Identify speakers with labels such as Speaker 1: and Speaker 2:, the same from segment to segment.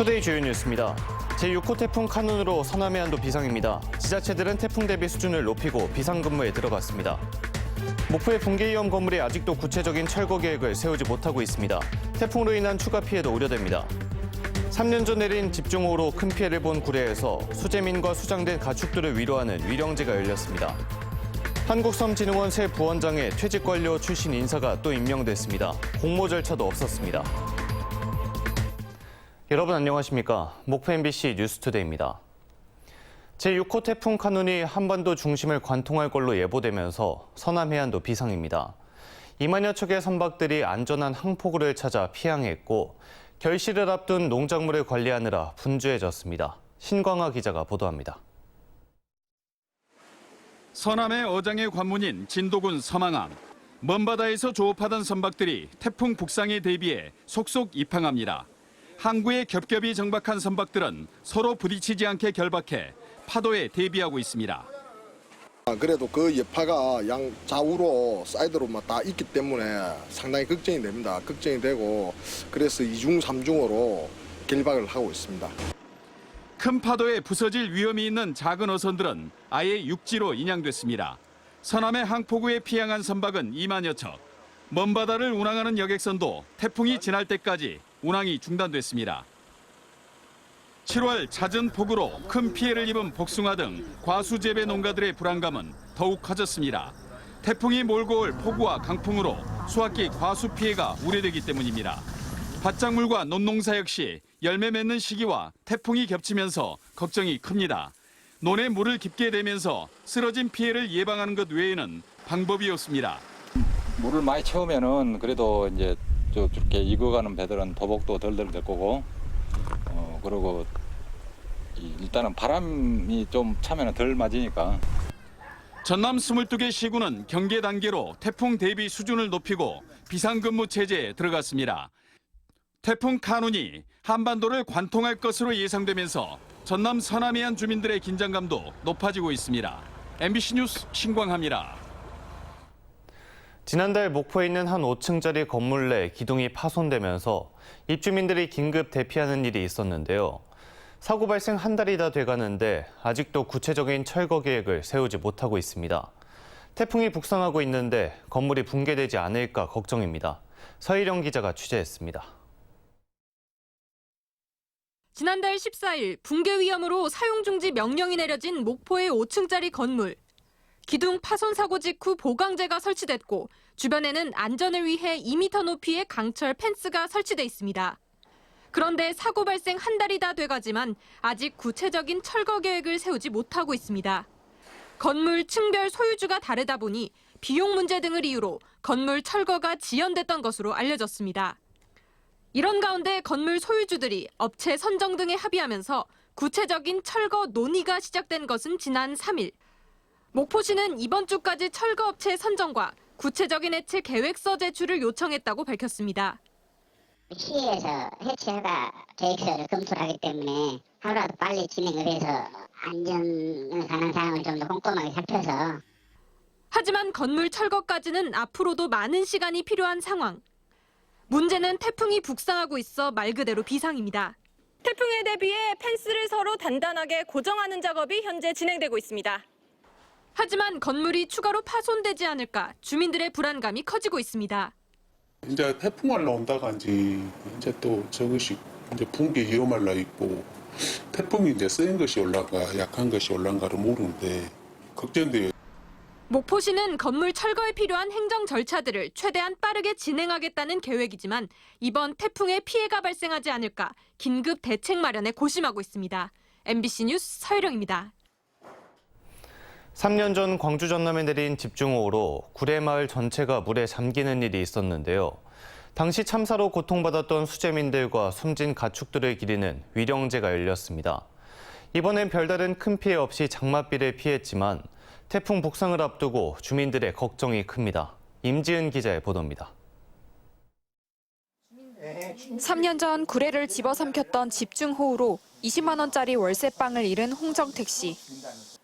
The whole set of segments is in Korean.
Speaker 1: 투데이 주요 뉴스입니다. 제6호 태풍 카눈으로 서남 해안도 비상입니다. 지자체들은 태풍 대비 수준을 높이고 비상근무에 들어갔습니다. 목포의 붕괴 위험 건물이 아직도 구체적인 철거 계획을 세우지 못하고 있습니다. 태풍으로 인한 추가 피해도 우려됩니다. 3년 전 내린 집중호우로 큰 피해를 본 구례에서 수재민과 수장된 가축들을 위로하는 위령제가 열렸습니다. 한국섬진흥원 새 부원장에 퇴직 관료 출신 인사가 또 임명됐습니다. 공모 절차도 없었습니다. 여러분 안녕하십니까? 목포 MBC 뉴스투데이입니다. 제6호 태풍 카눈이 한반도 중심을 관통할 걸로 예보되면서 서남 해안도 비상입니다. 2만여 척의 선박들이 안전한 항포구를 찾아 피항했고 결실을 앞둔 농작물을 관리하느라 분주해졌습니다. 신광하 기자가 보도합니다.
Speaker 2: 서남의 어장의 관문인 진도군 서망항. 먼 바다에서 조업하던 선박들이 태풍 북상에 대비해 속속 입항합니다. 항구에 겹겹이 정박한 선박들은 서로 부딪히지 않게 결박해 파도에 대비하고 있습니다.
Speaker 3: 그래도 그 여파가 양 좌우로 사이드로만 다 있기 때문에 상당히 걱정이 됩니다. 걱정이 되고 그래서 2중, 3중으로 결박을 하고 있습니다.
Speaker 2: 큰 파도에 부서질 위험이 있는 작은 어선들은 아예 육지로 인양됐습니다. 서남의 항포구에 피항한 선박은 2만여 척. 먼 바다를 운항하는 여객선도 태풍이 지날 때까지 운항이 중단됐습니다. 7월 잦은 폭우로 큰 피해를 입은 복숭아 등 과수재배 농가들의 불안감은 더욱 커졌습니다. 태풍이 몰고 올 폭우와 강풍으로 수확기 과수 피해가 우려되기 때문입니다. 밭작물과 논농사 역시 열매 맺는 시기와 태풍이 겹치면서 걱정이 큽니다. 논에 물을 깊게 대면서 쓰러진 피해를 예방하는 것 외에는 방법이 없습니다.
Speaker 4: 물을 많이 채우면은 그래도 이제 저렇게 익어가는 배들은 도복도 덜덜 될 거고, 그리고 일단은 바람이 좀 차면은 덜 맞으니까.
Speaker 2: 전남 22개 시군은 경계 단계로 태풍 대비 수준을 높이고 비상근무 체제에 들어갔습니다. 태풍 카눈이 한반도를 관통할 것으로 예상되면서 전남 서남 해안 주민들의 긴장감도 높아지고 있습니다. MBC 뉴스 신광하입니다.
Speaker 1: 지난달 목포에 있는 한 5층짜리 건물 내 기둥이 파손되면서 입주민들이 긴급 대피하는 일이 있었는데요. 사고 발생 한 달이 다 돼가는데 아직도 구체적인 철거 계획을 세우지 못하고 있습니다. 태풍이 북상하고 있는데 건물이 붕괴되지 않을까 걱정입니다. 서희령 기자가 취재했습니다.
Speaker 5: 지난달 14일 붕괴 위험으로 사용 중지 명령이 내려진 목포의 5층짜리 건물. 기둥 파손 사고 직후 보강재가 설치됐고 주변에는 안전을 위해 2m 높이의 강철 펜스가 설치돼 있습니다. 그런데 사고 발생 한 달이 다 돼가지만 아직 구체적인 철거 계획을 세우지 못하고 있습니다. 건물 층별 소유주가 다르다 보니 비용 문제 등을 이유로 건물 철거가 지연됐던 것으로 알려졌습니다. 이런 가운데 건물 소유주들이 업체 선정 등에 합의하면서 구체적인 철거 논의가 시작된 것은 지난 3일. 목포시는 이번 주까지 철거업체 선정과 구체적인 해체 계획서 제출을 요청했다고 밝혔습니다.
Speaker 6: 시에서 해체허가 계획서를 검토를 하기 때문에 하루라도 빨리 진행을 해서 안전에 관한 사항을 좀 더 꼼꼼하게 살펴서.
Speaker 5: 하지만 건물 철거까지는 앞으로도 많은 시간이 필요한 상황. 문제는 태풍이 북상하고 있어 말 그대로 비상입니다.
Speaker 7: 태풍에 대비해 펜스를 서로 단단하게 고정하는 작업이 현재 진행되고 있습니다.
Speaker 5: 하지만 건물이 추가로 파손되지 않을까 주민들의 불안감이 커지고 있습니다.
Speaker 8: 이제 태풍 올라온다가 이제 또 저것이 이제 붕괴 위험할 나 있고 태풍이 이제 센 것이 올라가 약한 것이 올라가를 모르는데 걱정돼요.
Speaker 5: 목포시는 건물 철거에 필요한 행정 절차들을 최대한 빠르게 진행하겠다는 계획이지만 이번 태풍에 피해가 발생하지 않을까 긴급 대책 마련에 고심하고 있습니다. MBC 뉴스 서희령입니다.
Speaker 1: 3년 전 광주 전남에 내린 집중호우로 구례마을 전체가 물에 잠기는 일이 있었는데요. 당시 참사로 고통받았던 수재민들과 숨진 가축들을 기리는 위령제가 열렸습니다. 이번엔 별다른 큰 피해 없이 장맛비를 피했지만 태풍 북상을 앞두고 주민들의 걱정이 큽니다. 임지은 기자의 보도입니다.
Speaker 9: 3년 전 구례를 집어삼켰던 집중호우로 20만 원짜리 월세방을 잃은 홍정택 씨.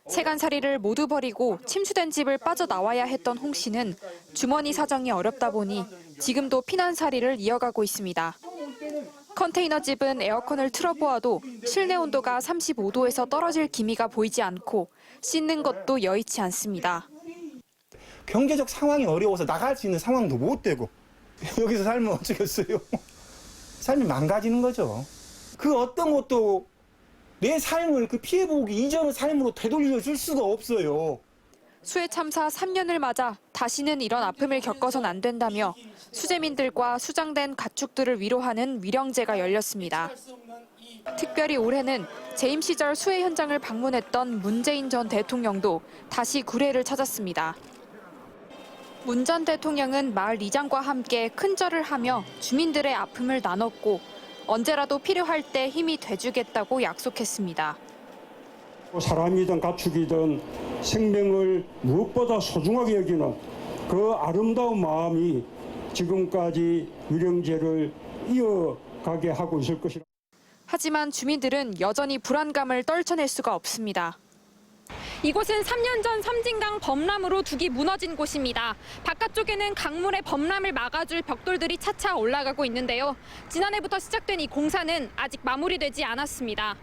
Speaker 9: 세간살이를 모두 버리고 침수된 집을 빠져나와야 했던 홍 씨는 주머니 사정이 어렵다 보니 지금도 피난살이를 이어가고 있습니다. 컨테이너 집은 에어컨을 틀어보아도 실내 온도가 35도에서 떨어질 기미가 보이지 않고 씻는 것도 여의치 않습니다.
Speaker 10: 경제적 상황이 어려워서 나갈 수 있는 상황도 못 되고 여기서 살면 어쩌겠어요. 삶이 망가지는 거죠. 그 어떤 것도 내 삶을 그 피해보기 이전의 삶으로 되돌려 줄 수가 없어요.
Speaker 9: 수해 참사 3년을 맞아 다시는 이런 아픔을 겪어선 안 된다며 수재민들과 수장된 가축들을 위로하는 위령제가 열렸습니다. 특별히 올해는 재임 시절 수해 현장을 방문했던 문재인 전 대통령도 다시 구례를 찾았습니다. 문 전 대통령은 마을 이장과 함께 큰 절을 하며 주민들의 아픔을 나눴고 언제라도 필요할 때 힘이 돼주겠다고 약속했습니다.
Speaker 11: 사람이든 가축이든 생명을 무엇보다 소중하게 여기는 그 아름다운 마음이 지금까지 위령제를 이어가게 하고 있을 것이라.
Speaker 9: 하지만 주민들은 여전히 불안감을 떨쳐낼 수가 없습니다.
Speaker 7: 이곳은 3년 전 섬진강 범람으로 둑이 무너진 곳입니다. 바깥쪽에는 강물의 범람을 막아줄 벽돌들이 차차 올라가고 있는데요. 지난해부터 시작된 이 공사는 아직 마무리되지 않았습니다.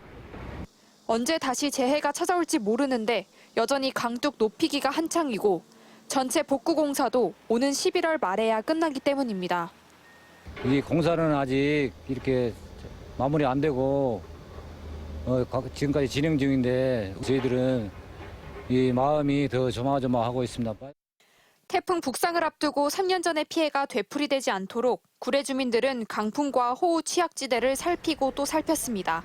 Speaker 9: 언제 다시 재해가 찾아올지 모르는데 여전히 강둑 높이기가 한창이고 전체 복구 공사도 오는 11월 말에야 끝나기 때문입니다.
Speaker 12: 이 공사는 아직 이렇게 마무리 안 되고 지금까지 진행 중인데 저희들은 이 마음이 더 조마조마하고 있습니다.
Speaker 9: 태풍 북상을 앞두고 3년 전의 피해가 되풀이되지 않도록 구례 주민들은 강풍과 호우 취약지대를 살피고 또 살폈습니다.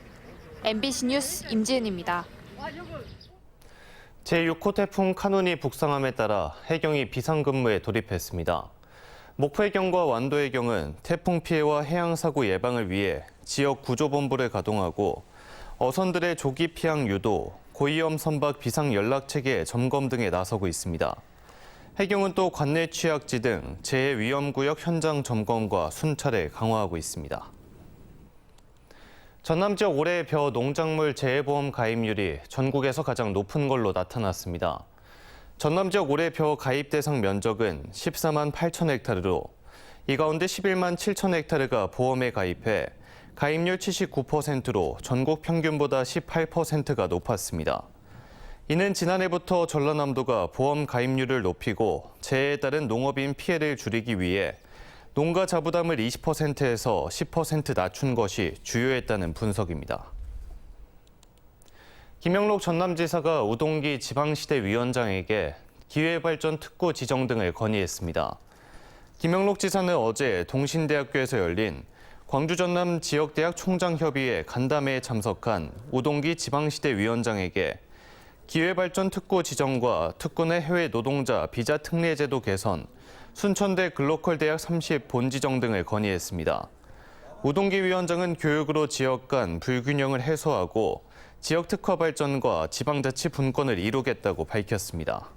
Speaker 9: MBC 뉴스 임지은입니다.
Speaker 1: 제6호 태풍 카눈이 북상함에 따라 해경이 비상근무에 돌입했습니다. 목포해경과 완도해경은 태풍 피해와 해양사고 예방을 위해 지역 구조본부를 가동하고 어선들의 조기 피항 유도, 고위험 선박 비상 연락체계 점검 등에 나서고 있습니다. 해경은 또 관내 취약지 등 재해 위험구역 현장 점검과 순찰을 강화하고 있습니다. 전남 지역 올해 벼 농작물 재해보험 가입률이 전국에서 가장 높은 걸로 나타났습니다. 전남 지역 올해 벼 가입 대상 면적은 14만 8천 헥타르로 이 가운데 11만 7천 헥타르가 보험에 가입해 가입률 79%로 전국 평균보다 18%가 높았습니다. 이는 지난해부터 전라남도가 보험 가입률을 높이고 재해에 따른 농업인 피해를 줄이기 위해 농가 자부담을 20%에서 10% 낮춘 것이 주요했다는 분석입니다. 김영록 전남지사가 우동기 지방시대 위원장에게 기회발전 특구 지정 등을 건의했습니다. 김영록 지사는 어제 동신대학교에서 열린 광주 전남 지역대학 총장협의회 간담회에 참석한 우동기 지방시대 위원장에게 기회발전 특구 지정과 특구 내 해외 노동자 비자 특례 제도 개선, 순천대 글로컬 대학 30 본지정 등을 건의했습니다. 우동기 위원장은 교육으로 지역 간 불균형을 해소하고 지역 특화 발전과 지방자치 분권을 이루겠다고 밝혔습니다.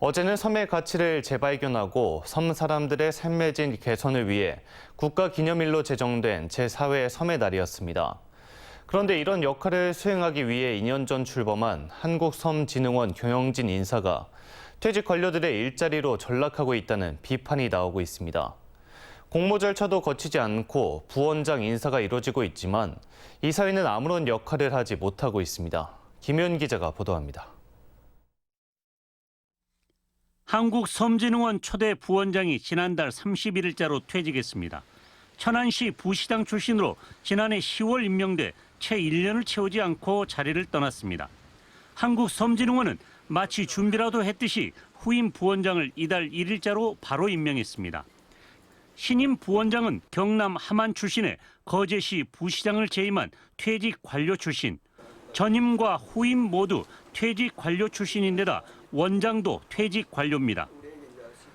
Speaker 1: 어제는 섬의 가치를 재발견하고 섬 사람들의 삶의 질 개선을 위해 국가기념일로 제정된 제4회 섬의 날이었습니다. 그런데 이런 역할을 수행하기 위해 2년 전 출범한 한국섬진흥원 경영진 인사가 퇴직 관료들의 일자리로 전락하고 있다는 비판이 나오고 있습니다. 공모 절차도 거치지 않고 부원장 인사가 이루어지고 있지만 이 사회는 아무런 역할을 하지 못하고 있습니다. 김현 기자가 보도합니다.
Speaker 13: 한국섬진흥원 초대 부원장이 지난달 31일자로 퇴직했습니다. 천안시 부시장 출신으로 지난해 10월 임명돼 채 1년을 채우지 않고 자리를 떠났습니다. 한국섬진흥원은 마치 준비라도 했듯이 후임 부원장을 이달 1일자로 바로 임명했습니다. 신임 부원장은 경남 함안 출신의 거제시 부시장을 재임한 퇴직 관료 출신, 전임과 후임 모두 퇴직 관료 출신인데다 원장도 퇴직 관료입니다.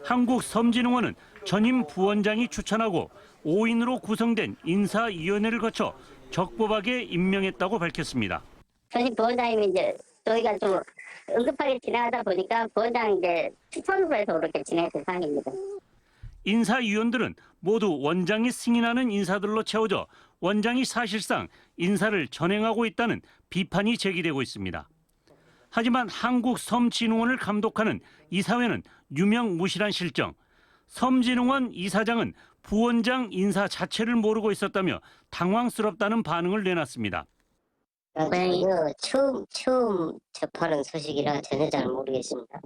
Speaker 13: 한국섬진흥원은 전임 부원장이 추천하고 5인으로 구성된 인사위원회를 거쳐 적법하게 임명했다고 밝혔습니다.
Speaker 6: 전임 부원장님이 이제 저희가 좀 응급하게 진행하다 보니까 부원장 이제 추천으로 해서 그렇게 진행된 상황입니다.
Speaker 13: 인사위원들은 모두 원장이 승인하는 인사들로 채워져 원장이 사실상 인사를 전행하고 있다는 비판이 제기되고 있습니다. 하지만 한국섬진흥원을 감독하는 이사회는 유명무실한 실정. 섬진흥원 이사장은 부원장 인사 자체를 모르고 있었다며 당황스럽다는 반응을 내놨습니다.
Speaker 6: 이거 처음 접하는 소식이라 전혀 잘 모르겠습니다.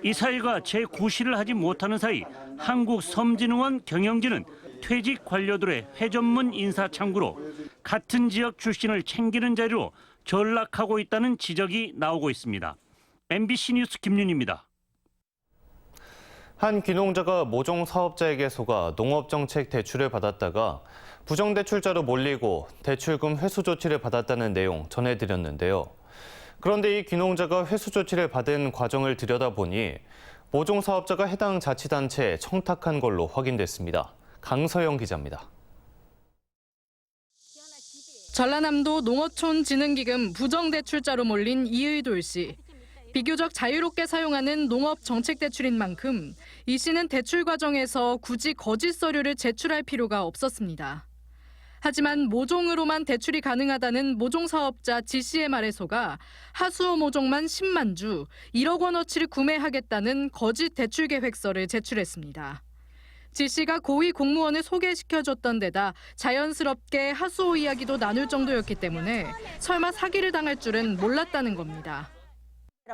Speaker 13: 이 사회가 제9시를 하지 못하는 사이 한국섬진흥원 경영진은 퇴직 관료들의 회전문 인사 창구로 같은 지역 출신을 챙기는 자리로 전락하고 있다는 지적이 나오고 있습니다. MBC 뉴스 김윤입니다.
Speaker 1: 한 귀농자가 모종 사업자에게 속아 농업정책 대출을 받았다가 부정대출자로 몰리고 대출금 회수 조치를 받았다는 내용 전해드렸는데요. 그런데 이 귀농자가 회수 조치를 받은 과정을 들여다보니 모종 사업자가 해당 자치단체에 청탁한 걸로 확인됐습니다. 강서영 기자입니다.
Speaker 5: 전라남도 농어촌진흥기금 부정대출자로 몰린 이의돌 씨. 비교적 자유롭게 사용하는 농업정책대출인 만큼 이 씨는 대출 과정에서 굳이 거짓 서류를 제출할 필요가 없었습니다. 하지만 모종으로만 대출이 가능하다는 모종사업자 지 씨의 말에 속아 하수호 모종만 10만 주, 1억 원어치를 구매하겠다는 거짓 대출 계획서를 제출했습니다. 지 씨가 고위 공무원을 소개시켜줬던 데다 자연스럽게 하수호 이야기도 나눌 정도였기 때문에 설마 사기를 당할 줄은 몰랐다는 겁니다.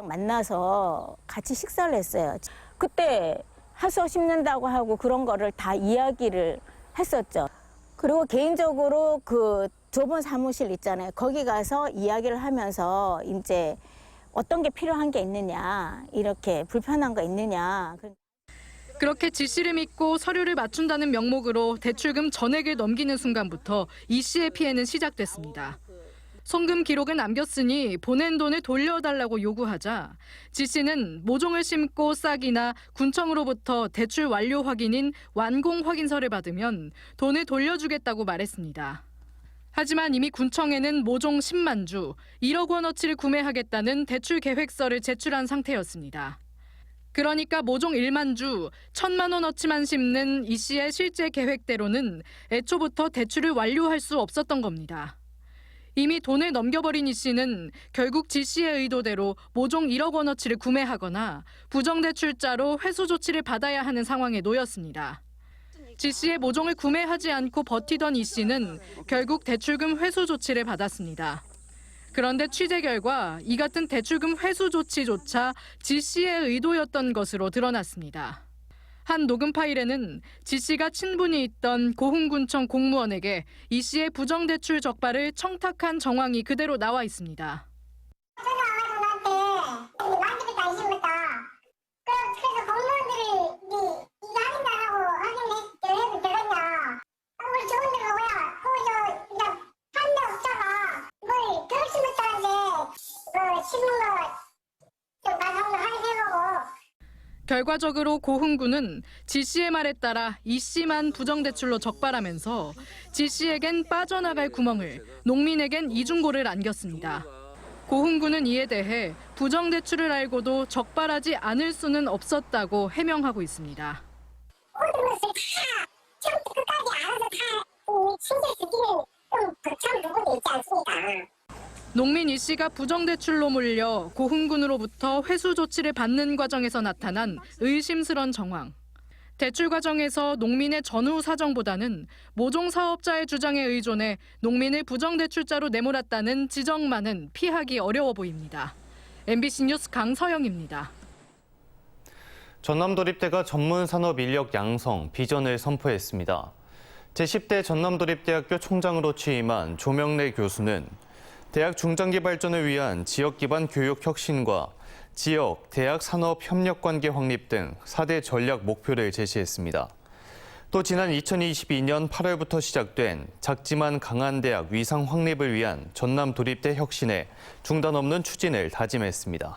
Speaker 14: 만나서 같이 식사를 했어요. 그때 하수호 심는다고 하고 그런 거를 다 이야기를 했었죠. 그리고 개인적으로 그 조본 사무실 있잖아요. 거기 가서 이야기를 하면서 이제 어떤 게 필요한 게 있느냐, 이렇게 불편한 거 있느냐.
Speaker 5: 그렇게 지 씨를 믿고 서류를 맞춘다는 명목으로 대출금 전액을 넘기는 순간부터 이 씨의 피해는 시작됐습니다. 송금 기록은 남겼으니 보낸 돈을 돌려달라고 요구하자 지 씨는 모종을 심고 싹이나 군청으로부터 대출 완료 확인인 완공 확인서를 받으면 돈을 돌려주겠다고 말했습니다. 하지만 이미 군청에는 모종 10만 주, 1억 원어치를 구매하겠다는 대출 계획서를 제출한 상태였습니다. 그러니까 모종 1만 주, 1,000만 원어치만 심는 이 씨의 실제 계획대로는 애초부터 대출을 완료할 수 없었던 겁니다. 이미 돈을 넘겨버린 이 씨는 결국 지 씨의 의도대로 모종 1억 원어치를 구매하거나 부정대출자로 회수 조치를 받아야 하는 상황에 놓였습니다. 지 씨의 모종을 구매하지 않고 버티던 이 씨는 결국 대출금 회수 조치를 받았습니다. 그런데 취재 결과 이 같은 대출금 회수 조치조차 지 씨의 의도였던 것으로 드러났습니다. 한 녹음 파일에는 지 씨가 친분이 있던 고흥군청 공무원에게 이 씨의 부정대출 적발을 청탁한 정황이 그대로 나와 있습니다. 결과적으로 고흥군은 지 씨의 말에 따라 이 씨만 부정대출로 적발하면서 지 씨에겐 빠져나갈 구멍을, 농민에겐 이중고를 안겼습니다. 고흥군은 이에 대해 부정대출을 알고도 적발하지 않을 수는 없었다고 해명하고 있습니다.
Speaker 15: 모든 것을 다 처음부터 끝까지 알아서 다 챙겨주기는 좀 거참 부분이 있지 않습니까?
Speaker 5: 농민 이 씨가 부정대출로 몰려 고흥군으로부터 회수 조치를 받는 과정에서 나타난 의심스런 정황. 대출 과정에서 농민의 전후 사정보다는 모종 사업자의 주장에 의존해 농민을 부정대출자로 내몰았다는 지적만은 피하기 어려워 보입니다. MBC 뉴스 강서영입니다.
Speaker 1: 전남도립대가 전문산업 인력 양성 비전을 선포했습니다. 제10대 전남도립대학교 총장으로 취임한 조명래 교수는 대학 중장기 발전을 위한 지역 기반 교육 혁신과 지역, 대학 산업 협력 관계 확립 등 4대 전략 목표를 제시했습니다. 또 지난 2022년 8월부터 시작된 작지만 강한 대학 위상 확립을 위한 전남 도립대 혁신에 중단 없는 추진을 다짐했습니다.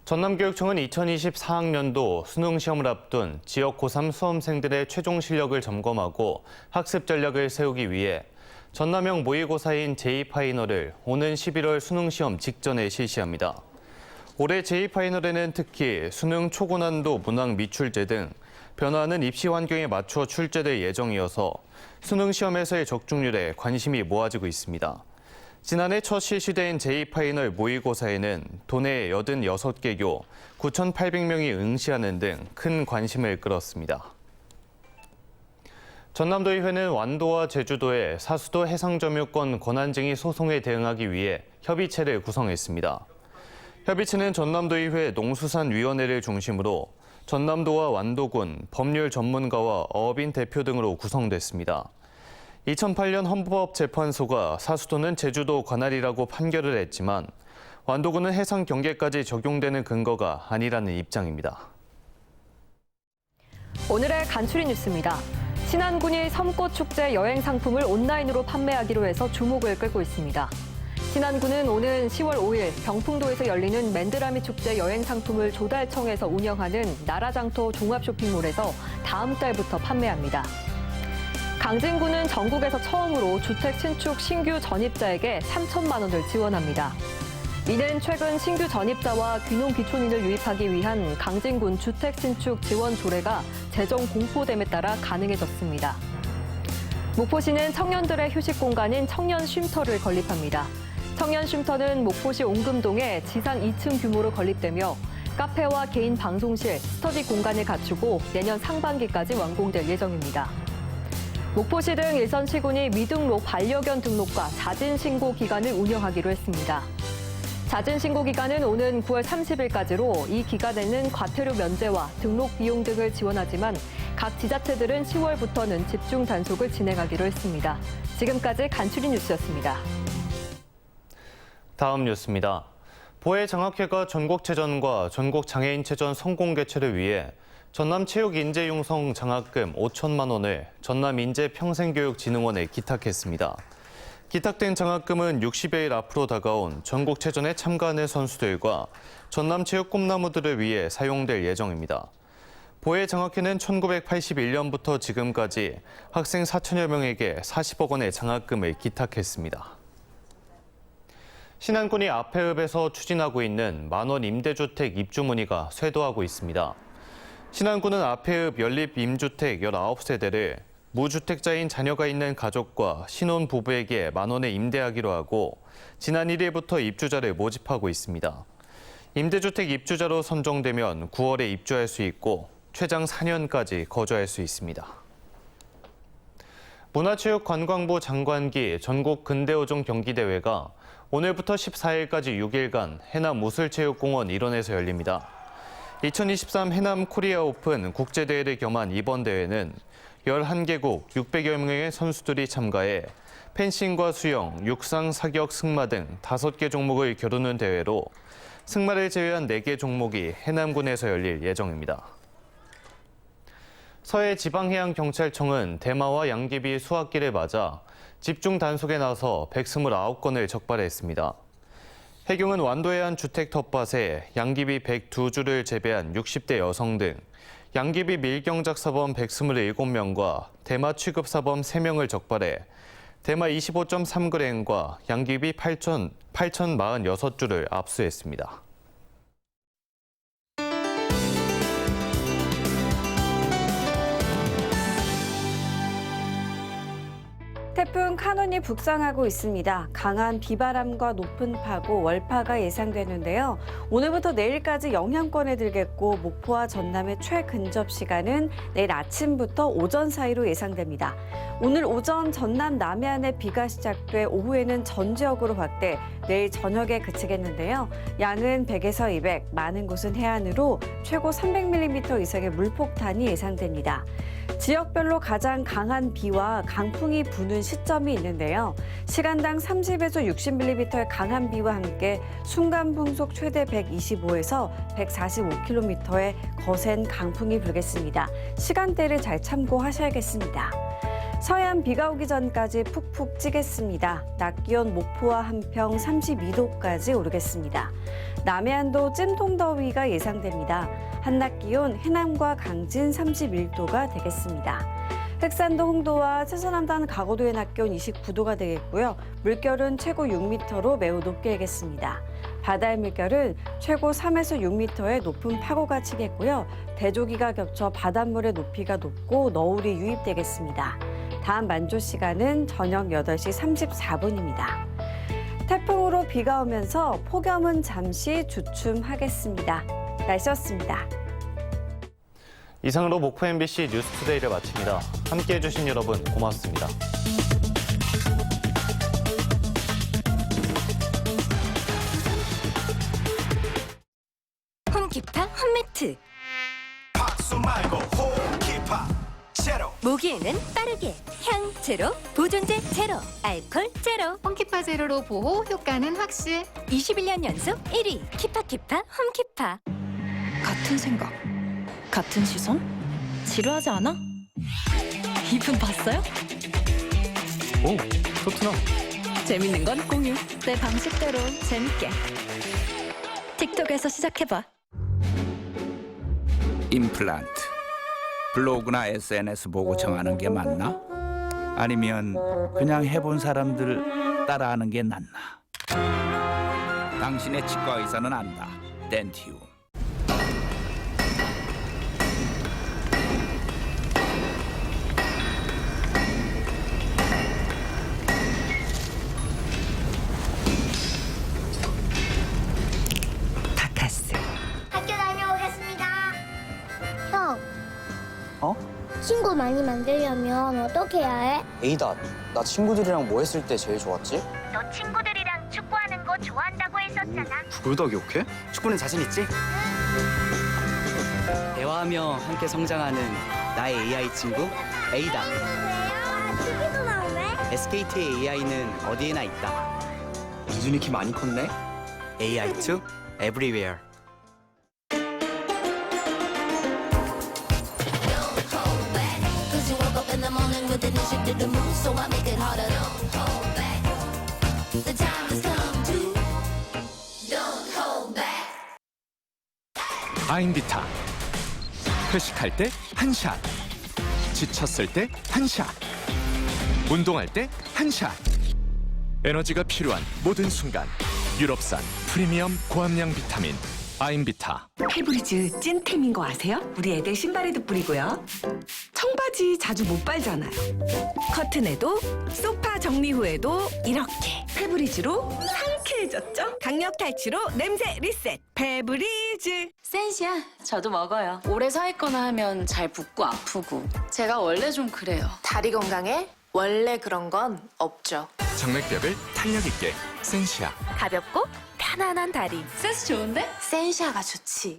Speaker 1: 전남교육청은 2024학년도 수능 시험을 앞둔 지역 고3 수험생들의 최종 실력을 점검하고 학습 전략을 세우기 위해 전남형 모의고사인 제2파이널을 오는 11월 수능 시험 직전에 실시합니다. 올해 제2파이널에는 특히 수능 초고난도 문항 미출제 등 변화하는 입시 환경에 맞춰 출제될 예정이어서 수능 시험에서의 적중률에 관심이 모아지고 있습니다. 지난해 첫 실시된 제2파이널 모의고사에는 도내 86개 교 9,800명이 응시하는 등 큰 관심을 끌었습니다. 전남도의회는 완도와 제주도의 사수도 해상점유권 권한쟁의 소송에 대응하기 위해 협의체를 구성했습니다. 협의체는 전남도의회 농수산위원회를 중심으로 전남도와 완도군, 법률 전문가와 어업인 대표 등으로 구성됐습니다. 2008년 헌법재판소가 사수도는 제주도 관할이라고 판결을 했지만 완도군은 해상 경계까지 적용되는 근거가 아니라는 입장입니다.
Speaker 16: 오늘의 간추린 뉴스입니다. 신안군이 섬꽃축제 여행 상품을 온라인으로 판매하기로 해서 주목을 끌고 있습니다. 신안군은 오는 10월 5일 병풍도에서 열리는 맨드라미 축제 여행 상품을 조달청에서 운영하는 나라장터 종합쇼핑몰에서 다음 달부터 판매합니다. 강진군은 전국에서 처음으로 주택 신축 신규 전입자에게 3천만 원을 지원합니다. 이는 최근 신규 전입자와 귀농 귀촌인을 유입하기 위한 강진군 주택 신축 지원 조례가 재정 공포됨에 따라 가능해졌습니다. 목포시는 청년들의 휴식 공간인 청년 쉼터를 건립합니다. 청년 쉼터는 목포시 옹금동에 지상 2층 규모로 건립되며 카페와 개인 방송실, 스터디 공간을 갖추고 내년 상반기까지 완공될 예정입니다. 목포시 등 일선 시군이 미등록 반려견 등록과 자진 신고 기간을 운영하기로 했습니다. 자진 신고 기간은 오는 9월 30일까지로 이 기간에는 과태료 면제와 등록 비용 등을 지원하지만 각 지자체들은 10월부터는 집중 단속을 진행하기로 했습니다. 지금까지 간추린 뉴스였습니다.
Speaker 1: 다음 뉴스입니다. 보혜장학회가 전국체전과 전국장애인체전 성공 개최를 위해 전남체육인재융성 장학금 5천만 원을 전남인재평생교육진흥원에 기탁했습니다. 기탁된 장학금은 60여일 앞으로 다가온 전국체전에 참가하는 선수들과 전남체육 꿈나무들을 위해 사용될 예정입니다. 보혜장학회는 1981년부터 지금까지 학생 4천여 명에게 40억 원의 장학금을 기탁했습니다. 신안군이 아폐읍에서 추진하고 있는 만원 임대주택 입주 문의가 쇄도하고 있습니다. 신안군은 아폐읍 연립 임주택 19세대를 무주택자인 자녀가 있는 가족과 신혼 부부에게 만원에 임대하기로 하고 지난 1일부터 입주자를 모집하고 있습니다. 임대주택 입주자로 선정되면 9월에 입주할 수 있고 최장 4년까지 거주할 수 있습니다. 문화체육관광부 장관기 전국 근대오종 경기대회가 오늘부터 14일까지 6일간 해남 무술체육공원 일원에서 열립니다. 2023 해남 코리아 오픈 국제대회를 겸한 이번 대회는 11개국 600여 명의 선수들이 참가해 펜싱과 수영, 육상, 사격, 승마 등 5개 종목을 겨루는 대회로 승마를 제외한 4개 종목이 해남군에서 열릴 예정입니다. 서해지방해양경찰청은 대마와 양귀비 수확기를 맞아 집중 단속에 나서 129건을 적발했습니다. 해경은 완도의 한 주택 텃밭에 양귀비 102주를 재배한 60대 여성 등 양귀비 밀경작 사범 127명과 대마 취급 사범 3명을 적발해 대마 25.3g과 양귀비 8,046주를 압수했습니다.
Speaker 17: 태풍 카눈이 북상하고 있습니다. 강한 비바람과 높은 파고, 월파가 예상되는데요. 오늘부터 내일까지 영향권에 들겠고 목포와 전남의 최근접 시간은 내일 아침부터 오전 사이로 예상됩니다. 오늘 오전 전남 남해안에 비가 시작돼 오후에는 전 지역으로 확대, 내일 저녁에 그치겠는데요. 양은 100에서 200, 많은 곳은 해안으로 최고 300mm 이상의 물폭탄이 예상됩니다. 지역별로 가장 강한 비와 강풍이 부는 시점이 있는데요. 시간당 30에서 60mm의 강한 비와 함께 순간 풍속 최대 125에서 145km의 거센 강풍이 불겠습니다. 시간대를 잘 참고하셔야겠습니다. 서해안 비가 오기 전까지 푹푹 찌겠습니다. 낮 기온 목포와 한평 32도까지 오르겠습니다. 남해안도 찜통더위가 예상됩니다. 한낮 기온 해남과 강진 31도가 되겠습니다. 흑산도 홍도와 채서남단 가고도의 낮 기온 29도가 되겠고요. 물결은 최고 6m로 매우 높게 일겠습니다. 바다의 물결은 최고 3에서 6m의 높은 파고가 치겠고요. 대조기가 겹쳐 바닷물의 높이가 높고 너울이 유입되겠습니다. 다음 만조 시간은 저녁 8시 34분입니다. 태풍으로 비가 오면서 폭염은 잠시 주춤하겠습니다. 날씨였습니다.
Speaker 1: 이상으로 목포 MBC 뉴스투데이를 마칩니다. 함께해 주신 여러분 고맙습니다.
Speaker 18: 홈기파 홈매트.
Speaker 19: 박수 말고 홈기파 제로.
Speaker 18: 모기에는 빠르게 향 제로, 보존제 제로, 알콜 제로.
Speaker 5: 홈키파 제로로 보호, 효과는 확실.
Speaker 18: 21년 연속 1위 키파키파 홈키파.
Speaker 20: 같은 생각, 같은 시선? 지루하지 않아? 이분 봤어요?
Speaker 1: 오, 토트넘.
Speaker 20: 재밌는 건 공유. 내 방식대로 재밌게. 틱톡에서 시작해봐.
Speaker 21: 임플란트. 블로그나 SNS 보고 정하는 게 맞나? 아니면 그냥 해본 사람들 따라하는 게 낫나? 당신의 치과 의사는 안다. 덴티움.
Speaker 18: 바카스.
Speaker 15: 학교 다녀오겠습니다. 형,
Speaker 22: 어?
Speaker 15: 친구 많이 만들려면 어떻게 해야 해?
Speaker 22: 에이다, 나 친구들이랑 뭐 했을 때 제일 좋았지?
Speaker 15: 너 친구들이랑 축구하는 거 좋아한다고 했었잖아.
Speaker 22: 구글더기 오케이? 축구는 자신 있지? 대화하며 함께 성장하는 나의 AI 친구 에이다.
Speaker 15: TV도 나오네.
Speaker 22: SKT의 AI는 어디에나 있다. 이준이 키 많이 컸네. AI2 Everywhere.
Speaker 23: 아임비타. 회식할 때 한 샷. 지쳤을 때 한 샷. 운동할 때 한 샷. 에너지가 필요한 모든 순간. 유럽산 프리미엄 고함량 비타민 아임비타.
Speaker 24: 페브리즈 찐템인 거 아세요? 우리 애들 신발에도 뿌리고요. 청바지 자주 못 빨잖아요. 커튼에도 소파 정리 후에도 이렇게 페브리즈로 상쾌해졌죠? 강력 탈취로 냄새 리셋. 페브리즈.
Speaker 20: 센시야, 저도 먹어요. 오래 서 있거나 하면 잘 붓고 아프고. 제가 원래 좀 그래요.
Speaker 25: 다리 건강에 원래 그런 건 없죠.
Speaker 23: 정맥벽을 탄력 있게 센시아.
Speaker 25: 가볍고 편안한 다리.
Speaker 20: 센스 좋은데?
Speaker 25: 센시아가 좋지.